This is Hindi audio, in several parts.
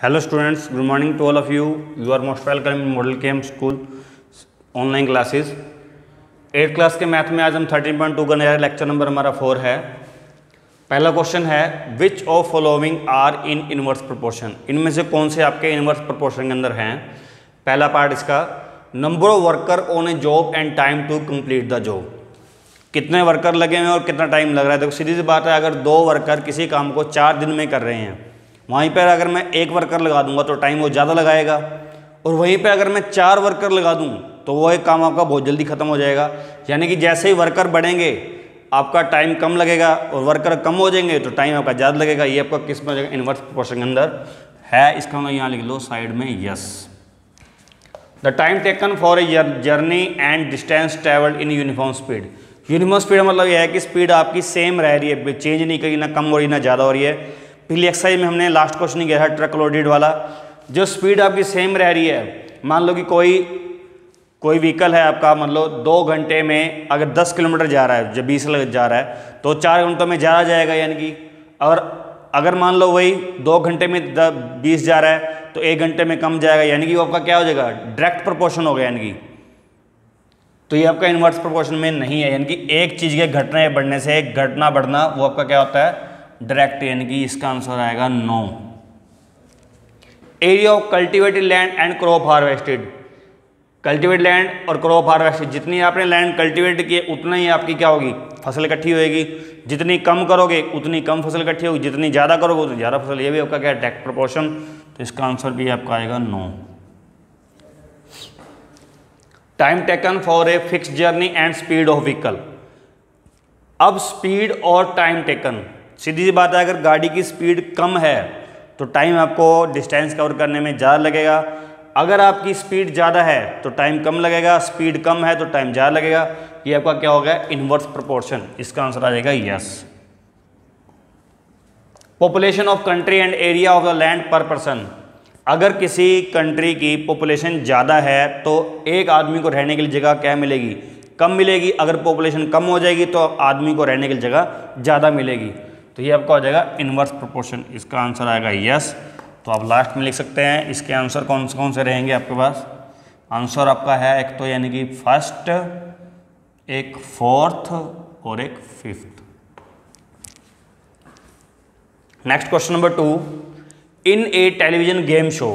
Hello students, good morning to all of you. You are most welcome in Model KM School online classes. 8th class के मैथ में आज हम 13.2 का नया लेक्चर नंबर हमारा 4 है। पहला क्वेश्चन है which of following are in inverse proportion. इनमें से कौन से आपके इनवर्स प्रोपोर्शन के अंदर हैं। पहला पार्ट इसका number of worker on a job and time to complete the job. कितने वर्कर लगे हुए हैं और कितना टाइम लग रहा है। देखो सीधी सी बात है, अगर 2 वर्कर किसी काम को 4 दिन में कर रहे हैं, वहीं पर अगर मैं 1 वर्कर लगा दूंगा तो टाइम वो ज़्यादा लगाएगा, और वहीं पे अगर मैं 4 वर्कर लगा दूं तो वो एक काम आपका बहुत जल्दी खत्म हो जाएगा। यानी कि जैसे ही वर्कर बढ़ेंगे आपका टाइम कम लगेगा, और वर्कर कम हो जाएंगे तो टाइम आपका ज़्यादा लगेगा। ये आपका किस में हो जाएगा, इनवर्स प्रोपोर्शन के अंदर है। इसका मैं यहाँ लिख लो साइड में yes. The time taken for a journey and distance travelled in uniform speed. Uniform speed मतलब यह है कि स्पीड आपकी सेम रह रही है, चेंज नहीं करी, ना कम हो रही ना ज़्यादा हो रही है। पिछली एक्सरसाइज में हमने लास्ट क्वेश्चन किया था ट्रक लोडेड वाला। जो स्पीड आपकी सेम रह रही है, मान लो कि कोई व्हीकल है आपका, मान लो 2 घंटे में अगर 10 किलोमीटर जा रहा है, जब 20 जा रहा है तो 4 घंटों में ज़्यादा जाएगा। यानी कि अगर मान लो वही 2 घंटे में 20 जा रहा है तो 1 घंटे में कम जाएगा। यानी कि वो आपका क्या हो जाएगा, डायरेक्ट प्रोपोर्शन हो गया। यानी कि तो ये आपका इनवर्स प्रोपोर्शन में नहीं है। यानी कि एक चीज़ के घटना या बढ़ने से एक घटना बढ़ना वो आपका क्या होता है, डायरेक्ट। यानी कि इसका आंसर आएगा no. Area of cultivated land and crop harvested. Cultivated land और क्रॉप हार्वेस्टेड, जितनी आपने लैंड कल्टिवेट की उतना ही आपकी क्या होगी, फसल इकट्ठी होगी। जितनी कम करोगे उतनी कम फसल इकट्ठी होगी, जितनी ज़्यादा करोगे उतनी ज़्यादा फसल। ये भी आपका क्या है, डायरेक्ट प्रोपोर्शन। तो इसका आंसर भी आपका आएगा no. Time taken for a fix journey and speed of vehicle. अब स्पीड और टाइम टेकन, सीधी सी बात है, अगर गाड़ी की स्पीड कम है तो टाइम आपको डिस्टेंस कवर करने में ज़्यादा लगेगा। अगर आपकी स्पीड ज़्यादा है तो टाइम कम लगेगा, स्पीड कम है तो टाइम ज़्यादा लगेगा। ये आपका क्या होगा, इनवर्स प्रोपोर्शन। इसका आंसर आ जाएगा yes. Population of country and area of the land पर पर्सन। अगर किसी कंट्री की पॉपुलेशन ज़्यादा है तो एक आदमी को रहने के लिए जगह क्या मिलेगी, कम मिलेगी। अगर पॉपुलेशन कम हो जाएगी तो आदमी को रहने के लिए जगह ज़्यादा मिलेगी। तो ये आपका हो जाएगा इनवर्स प्रोपोर्शन। इसका आंसर आएगा यस। तो आप लास्ट में लिख सकते हैं इसके आंसर कौन से रहेंगे आपके पास। आंसर आपका है एक तो यानी कि फर्स्ट, एक फोर्थ और एक fifth. Next question number 2। In a television game show,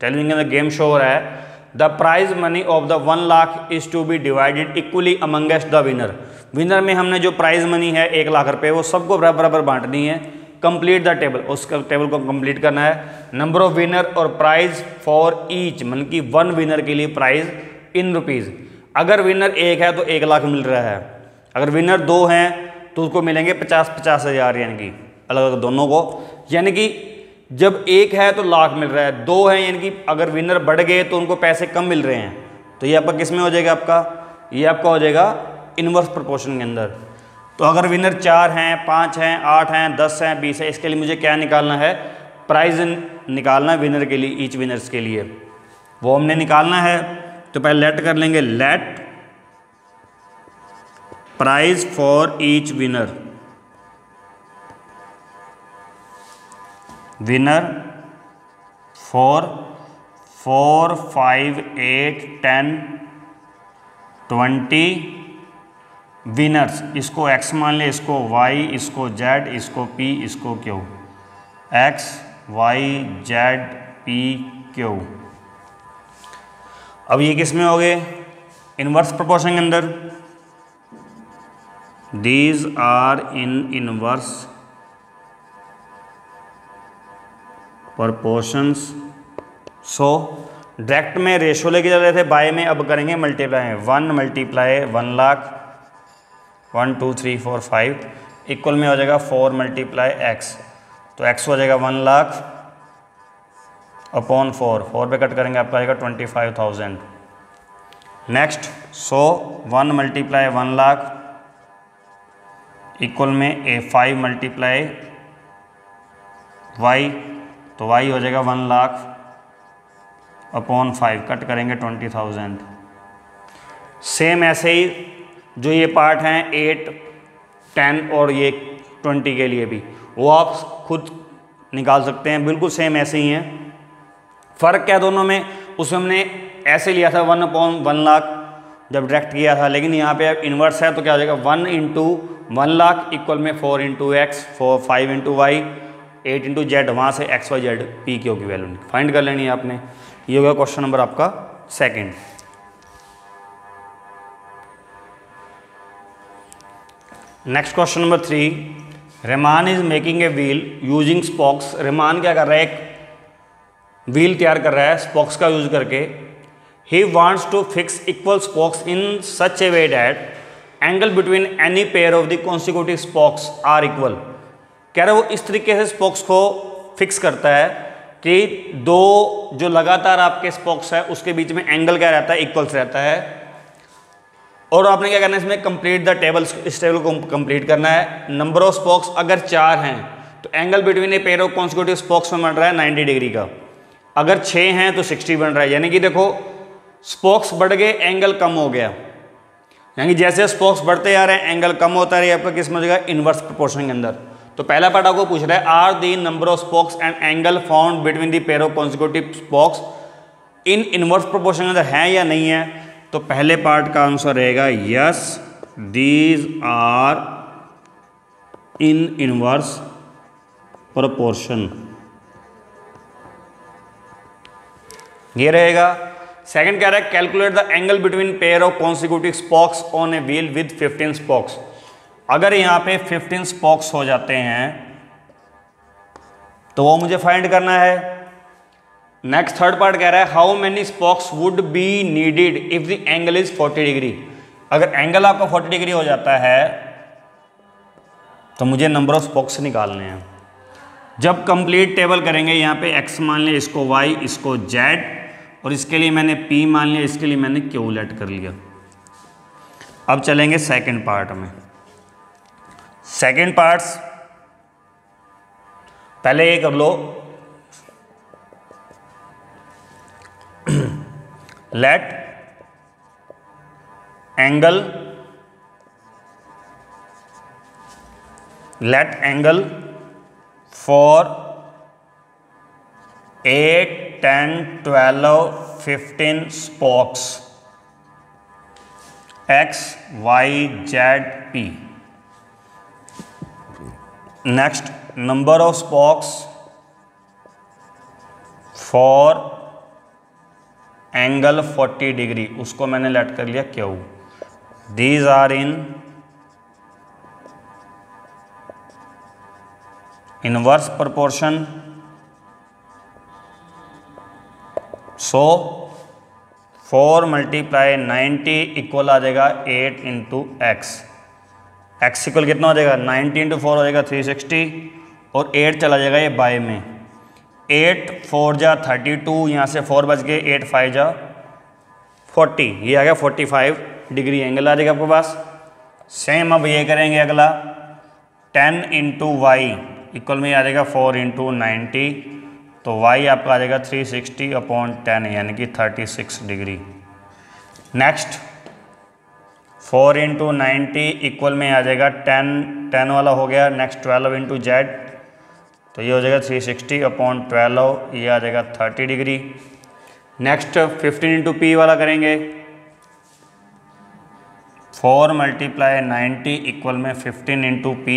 television के अंदर गेम शो हो रहा है। The prize money of the 1 lakh is to be divided equally amongst the winner. Winner में हमने जो प्राइज मनी है 1 लाख रुपए, वो सबको बराबर बांटनी है। कंप्लीट द टेबल, उस टेबल को कंप्लीट करना है। नंबर ऑफ विनर और प्राइज फॉर ईच, मतलब कि 1 विनर के लिए प्राइज इन रुपीज़। अगर विनर 1 है तो 1 लाख मिल रहा है। अगर विनर 2 हैं तो उसको मिलेंगे 50-50 हज़ार, यानी कि अलग अलग दोनों को। यानी कि जब 1 है तो लाख मिल रहा है, 2 है यानी कि अगर विनर बढ़ गए तो उनको पैसे कम मिल रहे हैं। तो ये आपका किस में हो जाएगा, आपका ये आपका हो जाएगा इनवर्स प्रोपोर्शन के अंदर। तो अगर विनर 4 हैं, 5 हैं, 8 हैं, 10 हैं, 20 है, इसके लिए मुझे क्या निकालना है, प्राइज निकालना है विनर के लिए, ईच विनर्स के लिए वो हमने निकालना है। तो पहले लेट कर लेंगे, let prize for each winner, winner for 4, 5, 8, 10, 20 winners. इसको x मान ले, इसको y, इसको z, इसको p, इसको q। x, y, z, p, q। अब ये किस में हो गए, इनवर्स प्रोपोर्शन के अंदर। These are in inverse proportions. So direct में रेशो लेके चल रहे थे, बाय में अब करेंगे मल्टीप्लाई। 1 मल्टीप्लाई 1 लाख, 1 2 3 4 5 इक्वल में हो जाएगा 4 मल्टीप्लाई x। तो x हो जाएगा 1 लाख अपॉन 4 पे कट करेंगे आपका आएगा 25,000। नेक्स्ट, सो 1 मल्टीप्लाई 1 लाख इक्वल में 5 मल्टीप्लाई y, तो y हो जाएगा 1 लाख अपॉन 5, कट करेंगे 20,000। सेम ऐसे ही जो ये पार्ट हैं 8, 10 और ये 20 के लिए भी वो आप खुद निकाल सकते हैं, बिल्कुल सेम ऐसे ही हैं। फ़र्क क्या दोनों में, उसमें हमने ऐसे लिया था 1/1,00,000 जब डायरेक्ट किया था, लेकिन यहाँ पे अब इन्वर्स है तो क्या हो जाएगा 1 × 1,00,000 इक्वल में 4 × x, 5 × y, 8 × z, वहाँ से x y z p Q की वैल्यू फाइंड कर लेनी है आपने। ये होगा क्वेश्चन नंबर आपका second. Next question number 3, Rahman is making a wheel using स्पॉक्स। Rahman क्या कर रहा है, एक व्हील तैयार कर रहा है स्पॉक्स का यूज करके। He wants to fix equal spokes in such a way that angle between any pair of the consecutive spokes are equal. कह रहा है वो इस तरीके से स्पॉक्स को फिक्स करता है कि दो जो लगातार आपके स्पॉक्स है उसके बीच में एंगल क्या रहता है, इक्वल्स रहता है। और आपने क्या करना है इसमें, कंप्लीट द टेबल, इस टेबल को कंप्लीट करना है। नंबर ऑफ स्पॉक्स अगर 4 हैं तो angle between a pair of consecutive स्पॉक्स में बन रहा है 90 डिग्री का। अगर 6 हैं तो 60 बन रहा है, यानी कि देखो स्पॉक्स बढ़ गए एंगल कम हो गया, यानी जैसे स्पॉक्स बढ़ते जा रहे हैं एंगल कम होता रहे आपका किस में हो जाएगा, इनवर्स प्रोपोर्शन के अंदर। तो पहला पार्ट आपको पूछ रहा है are the number of spokes and angle found between the pair of consecutive spokes in inverse proportion के अंदर है या नहीं है। तो पहले पार्ट का आंसर रहेगा yes, these are in inverse proportion, ये रहेगा। सेकंड कह रहा है calculate the angle between pair of consecutive spokes on a wheel with 15 spokes. अगर यहाँ पे 15 स्पॉक्स हो जाते हैं तो वो मुझे फाइंड करना है। नेक्स्ट थर्ड पार्ट कह रहा है how many स्पॉक्स would be needed if the angle is 40 degree. अगर एंगल आपका 40 डिग्री हो जाता है तो मुझे नंबर ऑफ स्पॉक्स निकालने हैं। जब कंप्लीट टेबल करेंगे यहाँ पे x मान लिया, इसको y, इसको z, और इसके लिए मैंने p मान लिया, इसके लिए मैंने q लेट कर लिया। अब चलेंगे सेकंड पार्ट में। सेकंड पार्ट्स पहले ये कर लो, let angle for 8, 10, 12, 15 spokes x, y, z, p. Next, number of spokes for angle 40 degree, उसको मैंने लेट कर लिया Q. These are in inverse proportion. So 4 × 90 equal आ जाएगा 8 × x। x इक्वल कितना हो जाएगा, 90 × 4 हो जाएगा 360, और 8 चला जाएगा ये बाय में। 8 4 जा 32, यहाँ से 4 बच गए, 8 5 जा 40, ये आ गया 45 डिग्री एंगल आ जाएगा आपके पास। सेम अब ये करेंगे अगला, 10 × y इक्वल में आ जाएगा 4 × 90, तो y आपका आ जाएगा 360/10 यानी कि 36 डिग्री। नेक्स्ट 4 × 90 इक्वल में आ जाएगा 10 वाला हो गया। नेक्स्ट 12 × z, तो ये हो जाएगा 360/12, ये आ जाएगा 30 डिग्री। नेक्स्ट 15 × p वाला करेंगे, 4 × 90 इक्वल में 15 × p,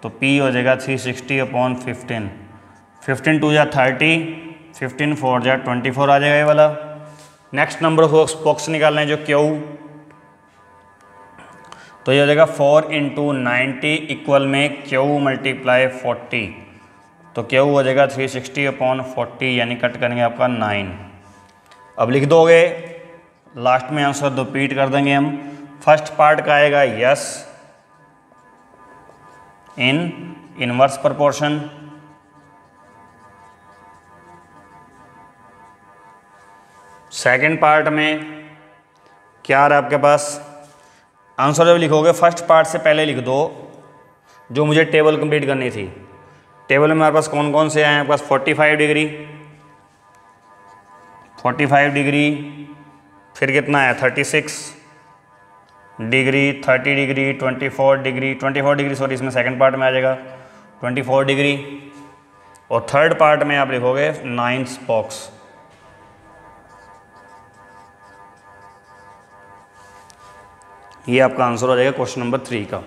तो p हो जाएगा 360/15। 15 2 जा 30, 15 4 जा 24 आ जाएगा ये वाला। नेक्स्ट नंबर ऑफ स्पॉक्स निकालना है जो Q, तो ये हो जाएगा 4 × 90 इक्वल में Q × 40, तो Q हो जाएगा 360/40 यानी कट करेंगे आपका 9। अब लिख दोगे, लास्ट में आंसर रिपीट कर देंगे हम। फर्स्ट पार्ट का आएगा yes in inverse proportion, second part में क्या आ रहा है आपके पास, आंसर जब लिखोगे फर्स्ट पार्ट से पहले लिख दो जो मुझे टेबल कंप्लीट करनी थी। टेबल में हमारे पास कौन कौन से आए हैं, आपके पास 45 डिग्री, 45 डिग्री, फिर कितना है 36 degree, 30 degree, 24 degree, 24 degree sorry इसमें सेकंड पार्ट में आ जाएगा 24 डिग्री, और थर्ड पार्ट में आप लिखोगे 9 स्पॉक्स। ये आपका आंसर हो जाएगा क्वेश्चन नंबर 3 का।